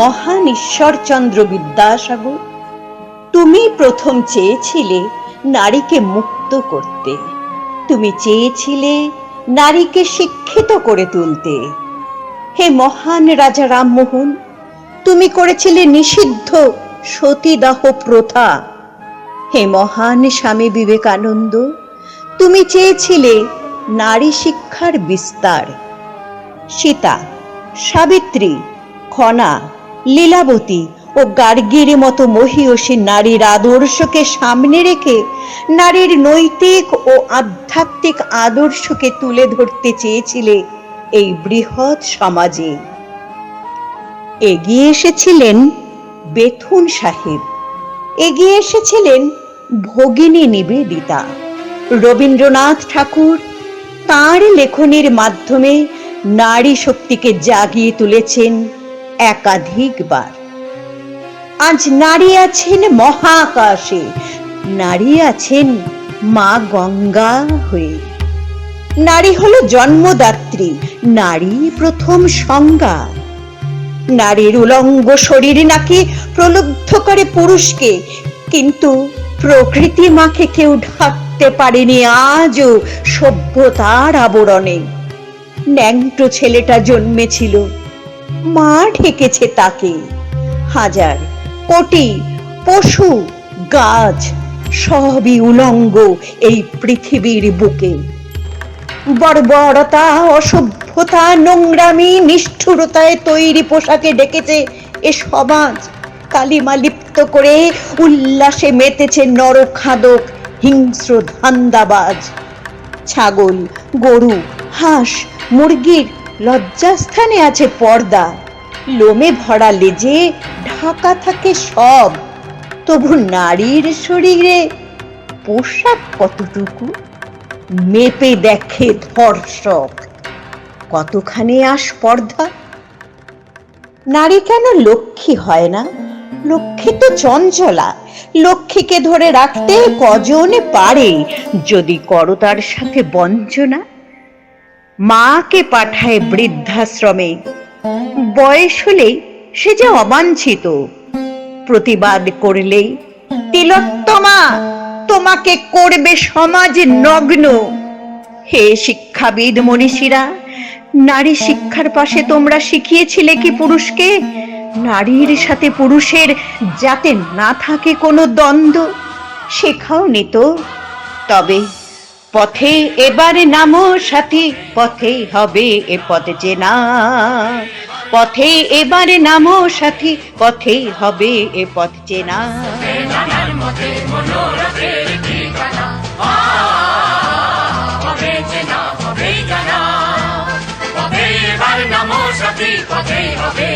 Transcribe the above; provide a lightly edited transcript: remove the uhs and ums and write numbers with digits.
মহান ঈশ্বরচন্দ্র বিদ্যাসাগর, তুমি প্রথম চেয়েছিলে নারীকে মুক্ত করতে, তুমি চেয়েছিলে নারীকে শিক্ষিত করে তুলতে। হে মহান রাজা রামমোহন, তুমি করেছিলে নিষিদ্ধ সতীদাহ প্রথা। হে মহান স্বামী বিবেকানন্দ, তুমি চেয়েছিলে নারী শিক্ষার বিস্তার। সীতা, সাবিত্রী, খনা, লীলাবতী ও গার্গীর মতো মহীয়সী নারীর আদর্শকে সামনে রেখে নারীর নৈতিক ও আধ্যাত্মিক আদর্শকে তুলে ধরতে চেয়েছিলে এই বৃহৎ সমাজে। এগিয়ে এসেছিলেন বেথুন সাহেব, এগিয়ে এসেছিলেন ভগিনী নিবেদিতা। রবীন্দ্রনাথ ঠাকুর তাঁর লেখনীর মাধ্যমে নারী শক্তিকে জাগিয়ে তুলেছেন একাধিকবার। আজ নারী আছেন মহাকাশে, নারী আছেন মা গঙ্গা হয়ে। নারী হলো জন্মদাত্রী, নারী প্রথম সংজ্ঞা। নারীর উলঙ্গ শরীর নাকি প্রলুব্ধ করে পুরুষকে, কিন্তু প্রকৃতি মাকে কেউ ঢাকতে পারেনি আজও সভ্যতার আবরণে। ন্যাংটো ছেলেটা জন্মেছিল, মা ঢেকেছে তাকে। হাজার কোটি পশু গাছ সবই উলঙ্গ এই পৃথিবীর বুকে। বর্বরতা, অসভ্যতা, নোংরামি, নিষ্ঠুরতায় তৈরি পোশাকে ডেকেছে এ সমাজ। কালিমা লিপ্ত করে উল্লাসে মেতেছে নরখাদক হিংস্র ধান্দাবাজ। ছাগল, গরু, হাঁস, মুরগির লজ্জাস্থানে আছে পর্দা। লোমে ভরা লেজে ঢাকা থাকে সব, তবু নারীর শরীরে পোশাক কতটুকু? মেপে দেখে ধর্ষক, কতখানি আস্পর্ধা। নারী কেন লক্ষ্মী হয় না? লক্ষ্মী তো চঞ্চলা। লক্ষ্মীকে ধরে রাখতে কজনে পারে, যদি করো তার সাথে বঞ্চনা। মাকে পাঠায় বৃদ্ধাশ্রমে, বয়স হলেই সে যে অবাঞ্ছিত। প্রতিবাদ করলেই তিলোত্তমা, তোমাকে করবে সমাজ নগ্ন। হে শিক্ষাবিদ মনীষীরা, নারী শিক্ষার পাশে তোমরা শিখিয়েছিলে কি পুরুষকে নারীর সাথে পুরুষের যাতে না থাকে কোনো দ্বন্দ্ব? শেখাওনি তো। তবে পথে এবারে নামো সাথী, পথে হবে এ পথ চেনা। পথে এবারে নামো সাথী, পথে হবে এ পথ চেনা। পথে এবার নামো সাথী, পথে হবে